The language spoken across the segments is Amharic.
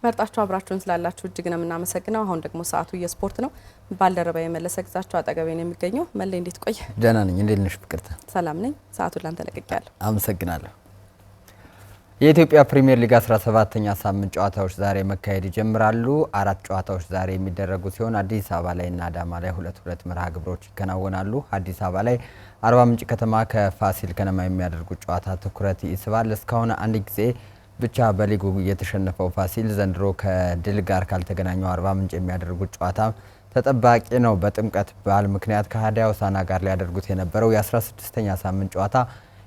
መርጣችሁ አብራችሁን ስላላችሁ እጅግ ነው የምናመሰግነው። አሁን ደግሞ ሰዓቱ የስፖርት ነው። ባልደረባዬ መለሰ ግዛቸው አጠገቤ ነው የሚገኘው። መለይ እንዴት ቆየ? ደህና ነኝ። እንዴት ነሽ ፍቅርተ? ሰላም ነኝ። ሰዓቱን ላንተ ለቅቄያለሁ። አመሰግናለሁ። የኢትዮጵያ ፕሪሚየር ሊግ 17ኛ ሳምንት ጨዋታዎች ዛሬ መካሄድ ይጀምራሉ። 4 ጨዋታዎች ዛሬ የሚደረጉ ሲሆን አዲስ አበባ ላይና አዳማ ላይ 2 መርሃ ግብሮች ይከናወናሉ። አዲስ አበባ ላይ አርባ ምንጭ ከተማ ከፋሲል ከነማ የሚያደርጉት ጨዋታ ትኩረት ይስባል። እስካሁን አንድ ጊዜ ብቻ በሊጉ የተሸነፈው ፋሲል ዘንድሮ ከድል ጋር ካልተገናኘው አርባ ምንጭ የሚያደርጉት ጨዋታ ተጠባቂ ነው። በጥምቀት በዓል ምክንያት ከሀዲያ ሆሳዕና ጋር ሊያደርጉት የነበረው የ16ኛ ሳምንት ጨዋታ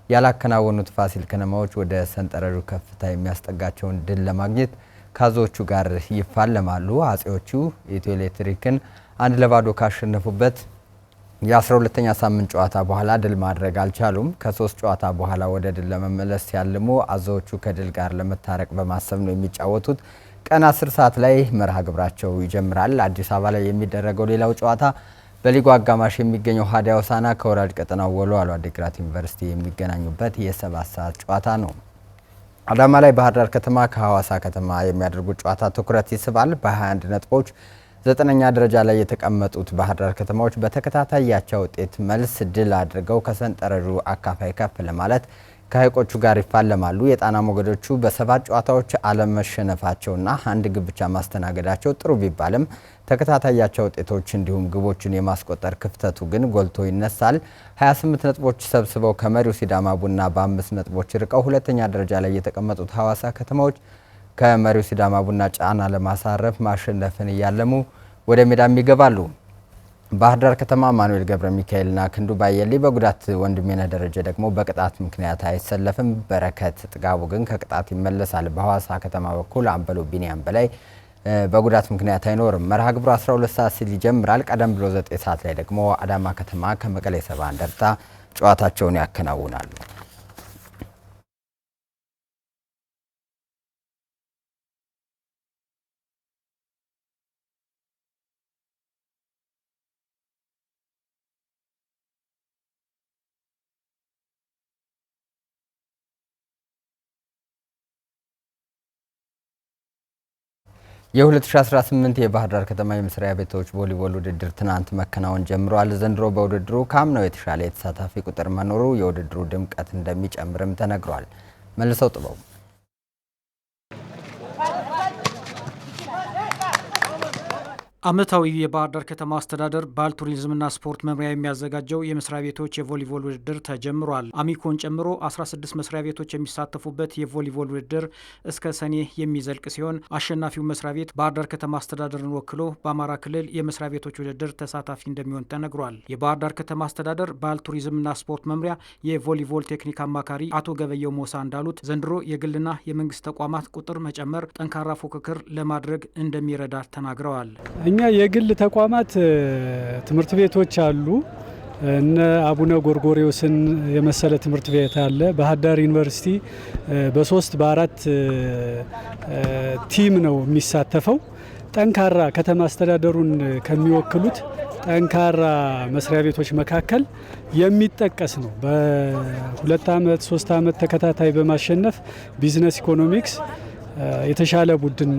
ያላከናወኑት ፋሲል ከነማዎች ወደ ሰንጠረዡ ከፍታ የሚያስጠጋቸውን ድል ለማግኘት ካዞቹ ጋር ይፋለማሉ። አጼዎቹ ኢትዮ ኤሌክትሪክን 1-0 ካሸነፉበት የ12ኛ ሳምንት ጨዋታ በኋላ ድል ማድረግ አልቻሉም። ከ3 ጨዋታ በኋላ ወደ ድል ለመመለስ ሲያልሙ አዞዎቹ ከድል ጋር ለመታረቅ በማሰብ ነው የሚጫወቱት። ቀን 10 ሰዓት ላይ መርሃ ግብራቸው ይጀምራል። አዲስ አበባ ላይ የሚደረገው ሌላው ጨዋታ በሊጉ አጋማሽ የሚገኘው ሀዲያ ሆሳዕና ከወራጅ ቀጠናው ወልዋሎ ዓዲግራት ዩኒቨርሲቲ የሚገናኙበት የ7 ሰዓት ጨዋታ ነው። አዳማ ላይ ባህር ዳር ከተማ ከሐዋሳ ከተማ የሚያደርጉት ጨዋታ ትኩረት ይስባል። በ21 ነጥቦች 9ኛ ደረጃ ላይ የተቀመጡት ባህር ዳር ከተማዎች በተከታታይ ያቻ ውጤት መልስ ድል አድርገው ከሰንጠረዡ አካፋይ ከፍ ለማለት ከሀይቆቹ ጋር ይፋለማሉ። የጣና ሞገዶቹ በ7 ጨዋታዎች አለመሸነፋቸውና 1 ግብ ብቻ ማስተናገዳቸው ጥሩ ቢባልም ተከታታይ ያቻ ውጤቶች እንዲሁም ግቦችን የማስቆጠር ክፍተቱ ግን ጎልቶ ይነሳል። 28 ነጥቦች ሰብስበው ከመሪው ሲዳማ ቡና በ5 ነጥቦች ርቀው 2ኛ ደረጃ ላይ የተቀመጡት ሐዋሳ ከተማዎች ከመሪው ሲዳማ ቡና ጫና ለማሳረፍ ማሸነፍን እያለሙ ወደ ሜዳም ይገባሉ። ባህር ዳር ከተማ ማኑኤል ገብረ ሚካኤልና ክንዱ ባየሊ በጉዳት ወንድሜነህ ደረጀ ደግሞ በቅጣት ምክንያት አይሰለፍም። በረከት ጥጋቡ ግን ከቅጣት ይመለሳል። በሐዋሳ ከተማ በኩል አምበሉ ቢኒያም በላይ በጉዳት ምክንያት አይኖርም። መርሃ ግብሩ 12 ሰዓት ሲል ይጀምራል። ቀደም ብሎ 9 ሰዓት ላይ ደግሞ አዳማ ከተማ ከመቀሌ ሰባ እንደርታ ጨዋታቸውን ያከናውናሉ። የ2018 የባህር ዳር ከተማ የመስሪያ ቤቶች ቮሊቦል ውድድር ትናንት መከናወን ጀምሯል። ዘንድሮ በውድድሩ ካምናው የተሻለ የተሳታፊ ቁጥር መኖሩ የውድድሩ ድምቀት እንደሚጨምርም ተነግሯል። መልሰው ጥበው ዓመታዊ የባህር ዳር ከተማ አስተዳደር ባህል ቱሪዝምና ስፖርት መምሪያ የሚያዘጋጀው የመስሪያ ቤቶች የቮሊቦል ውድድር ተጀምሯል። አሚኮን ጨምሮ 16 መስሪያ ቤቶች የሚሳተፉበት የቮሊቦል ውድድር እስከ ሰኔ የሚዘልቅ ሲሆን አሸናፊው መስሪያ ቤት ባህር ዳር ከተማ አስተዳደርን ወክሎ በአማራ ክልል የመስሪያ ቤቶች ውድድር ተሳታፊ እንደሚሆን ተነግሯል። የባህር ዳር ከተማ አስተዳደር ባህል ቱሪዝምና ስፖርት መምሪያ የቮሊቦል ቴክኒክ አማካሪ አቶ ገበየው ሞሳ እንዳሉት ዘንድሮ የግልና የመንግስት ተቋማት ቁጥር መጨመር ጠንካራ ፉክክር ለማድረግ እንደሚረዳ ተናግረዋል። እኛ የግል ተቋማት ትምህርት ቤቶች አሉ። እነ አቡነ ጎርጎሪዮስን የመሰለ ትምህርት ቤት አለ። ባህር ዳር ዩኒቨርሲቲ በ3 በ4 ቲም ነው የሚሳተፈው። ጠንካራ ከተማ አስተዳደሩን ከሚወክሉት ጠንካራ መስሪያ ቤቶች መካከል የሚጠቀስ ነው። በ2 ዓመት 3 ዓመት ተከታታይ በማሸነፍ ቢዝነስ ኢኮኖሚክስ የተሻለ ቡድን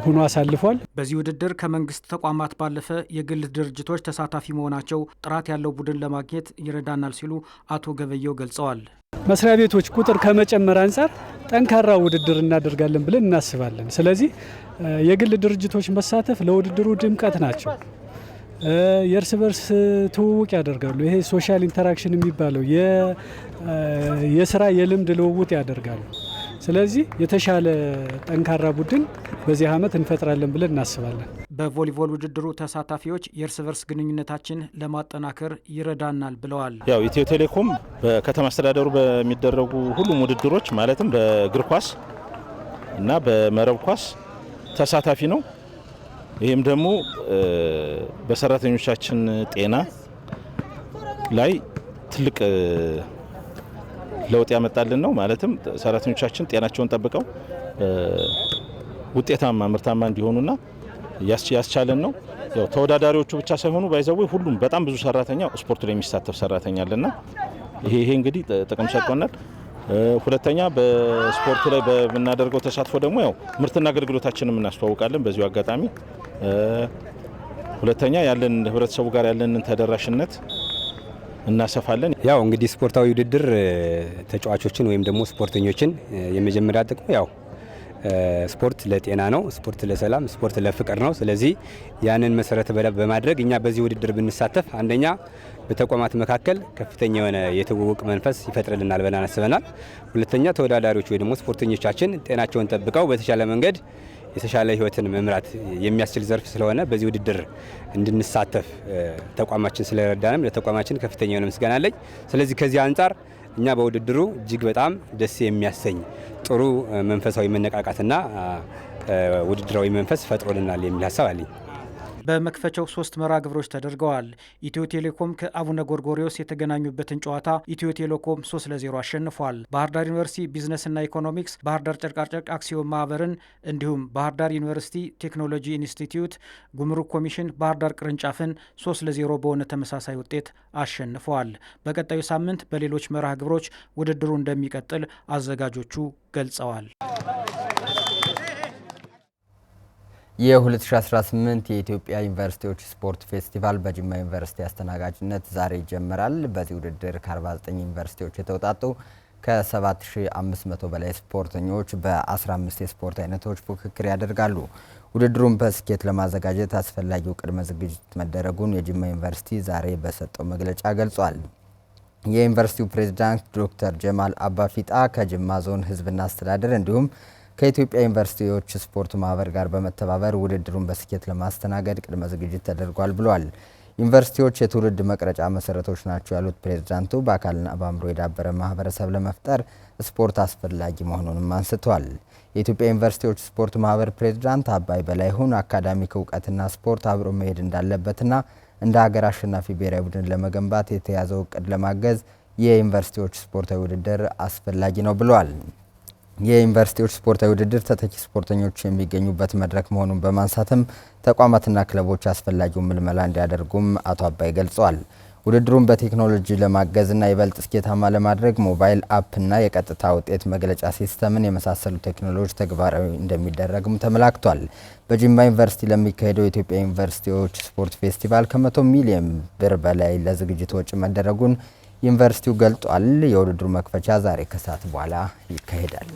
ሆኖ አሳልፏል። በዚህ ውድድር ከመንግስት ተቋማት ባለፈ የግል ድርጅቶች ተሳታፊ መሆናቸው ጥራት ያለው ቡድን ለማግኘት ይረዳናል ሲሉ አቶ ገበየው ገልጸዋል። መስሪያ ቤቶች ቁጥር ከመጨመር አንጻር ጠንካራ ውድድር እናደርጋለን ብለን እናስባለን። ስለዚህ የግል ድርጅቶች መሳተፍ ለውድድሩ ድምቀት ናቸው። የእርስ በርስ ትውውቅ ያደርጋሉ። ይሄ ሶሻል ኢንተራክሽን የሚባለው የስራ የልምድ ልውውጥ ያደርጋሉ። ስለዚህ የተሻለ ጠንካራ ቡድን በዚህ ዓመት እንፈጥራለን ብለን እናስባለን። በቮሊቦል ውድድሩ ተሳታፊዎች የእርስ በርስ ግንኙነታችን ለማጠናከር ይረዳናል ብለዋል። ያው ኢትዮ ቴሌኮም በከተማ አስተዳደሩ በሚደረጉ ሁሉም ውድድሮች ማለትም በእግር ኳስ እና በመረብ ኳስ ተሳታፊ ነው። ይህም ደግሞ በሰራተኞቻችን ጤና ላይ ትልቅ ለውጥ ያመጣልን ነው። ማለትም ሰራተኞቻችን ጤናቸውን ጠብቀው ውጤታማ ምርታማ እንዲሆኑና ያስቻለን ነው። ያው ተወዳዳሪዎቹ ብቻ ሳይሆኑ ባይዘው ሁሉም በጣም ብዙ ሰራተኛ ስፖርቱ ላይ የሚሳተፍ ሰራተኛ አለና ይሄ እንግዲህ ጥቅም ሰጥቶናል። ሁለተኛ በስፖርቱ ላይ በምናደርገው ተሳትፎ ደግሞ ያው ምርትና አገልግሎታችንን እናስተዋውቃለን። በዚሁ አጋጣሚ ሁለተኛ ያለን ህብረተሰቡ ጋር ያለንን ተደራሽነት እናሰፋለን። ያው እንግዲህ ስፖርታዊ ውድድር ተጫዋቾችን ወይም ደግሞ ስፖርተኞችን የመጀመሪያ ጥቅሙ ያው ስፖርት ለጤና ነው፣ ስፖርት ለሰላም፣ ስፖርት ለፍቅር ነው። ስለዚህ ያንን መሰረት በማድረግ እኛ በዚህ ውድድር ብንሳተፍ አንደኛ በተቋማት መካከል ከፍተኛ የሆነ የትውውቅ መንፈስ ይፈጥርልናል ብለን አስበናል። ሁለተኛ ተወዳዳሪዎች ወይ ደግሞ ስፖርተኞቻችን ጤናቸውን ጠብቀው በተሻለ መንገድ የተሻለ ህይወትን መምራት የሚያስችል ዘርፍ ስለሆነ በዚህ ውድድር እንድንሳተፍ ተቋማችን ስለረዳንም ለተቋማችን ከፍተኛ የሆነ ምስጋና አለኝ። ስለዚህ ከዚህ አንጻር እኛ በውድድሩ እጅግ በጣም ደስ የሚያሰኝ ጥሩ መንፈሳዊ መነቃቃትና ውድድራዊ መንፈስ ፈጥሮልናል የሚል ሀሳብ አለኝ። በመክፈቻው 3 መርሃ ግብሮች ተደርገዋል። ኢትዮ ቴሌኮም ከአቡነ ጎርጎሪዮስ የተገናኙበትን ጨዋታ ኢትዮ ቴሌኮም 3-0 አሸንፏል። ባህር ዳር ዩኒቨርሲቲ ቢዝነስና ኢኮኖሚክስ ባህር ዳር ጨርቃጨርቅ አክሲዮን ማህበርን እንዲሁም ባህር ዳር ዩኒቨርሲቲ ቴክኖሎጂ ኢንስቲትዩት ጉምሩክ ኮሚሽን ባህር ዳር ቅርንጫፍን 3-0 በሆነ ተመሳሳይ ውጤት አሸንፈዋል። በቀጣዩ ሳምንት በሌሎች መርሃ ግብሮች ውድድሩ እንደሚቀጥል አዘጋጆቹ ገልጸዋል። የ2018 የኢትዮጵያ ዩኒቨርሲቲዎች ስፖርት ፌስቲቫል በጅማ ዩኒቨርሲቲ አስተናጋጅነት ዛሬ ይጀምራል። በዚህ ውድድር ከ49 ዩኒቨርሲቲዎች የተውጣጡ ከ7500 በላይ ስፖርተኞች በ15 የስፖርት አይነቶች ፉክክር ያደርጋሉ። ውድድሩን በስኬት ለማዘጋጀት አስፈላጊው ቅድመ ዝግጅት መደረጉን የጅማ ዩኒቨርሲቲ ዛሬ በሰጠው መግለጫ ገልጿል። የዩኒቨርሲቲው ፕሬዝዳንት ዶክተር ጀማል አባፊጣ ከጅማ ዞን ህዝብና አስተዳደር እንዲሁም ከኢትዮጵያ ዩኒቨርሲቲዎች ስፖርት ማህበር ጋር በመተባበር ውድድሩን በስኬት ለማስተናገድ ቅድመ ዝግጅት ተደርጓል ብለዋል። ዩኒቨርሲቲዎች የትውልድ መቅረጫ መሰረቶች ናቸው ያሉት ፕሬዝዳንቱ በአካልና በአእምሮ የዳበረ ማህበረሰብ ለመፍጠር ስፖርት አስፈላጊ መሆኑንም አንስተዋል። የኢትዮጵያ ዩኒቨርሲቲዎች ስፖርት ማህበር ፕሬዝዳንት አባይ በላይሁን አካዳሚክ እውቀትና ስፖርት አብሮ መሄድ እንዳለበትና እንደ ሀገር አሸናፊ ብሔራዊ ቡድን ለመገንባት የተያዘው እቅድ ለማገዝ የዩኒቨርሲቲዎች ስፖርታዊ ውድድር አስፈላጊ ነው ብለዋል። የዩኒቨርሲቲዎች ስፖርታዊ ውድድር ተተኪ ስፖርተኞች የሚገኙበት መድረክ መሆኑን በማንሳትም ተቋማትና ክለቦች አስፈላጊውን ምልመላ እንዲያደርጉም አቶ አባይ ገልጸዋል። ውድድሩን በቴክኖሎጂ ለማገዝና ይበልጥ ስኬታማ ለማድረግ ሞባይል አፕና የቀጥታ ውጤት መግለጫ ሲስተምን የመሳሰሉ ቴክኖሎጂ ተግባራዊ እንደሚደረግም ተመላክቷል። በጅማ ዩኒቨርሲቲ ለሚካሄደው የኢትዮጵያ ዩኒቨርሲቲዎች ስፖርት ፌስቲቫል ከ100 ሚሊዮን ብር በላይ ለዝግጅት ወጪ መደረጉን ዩኒቨርሲቲው ገልጧል። የውድድሩ መክፈቻ ዛሬ ከሰዓት በኋላ ይካሄዳል።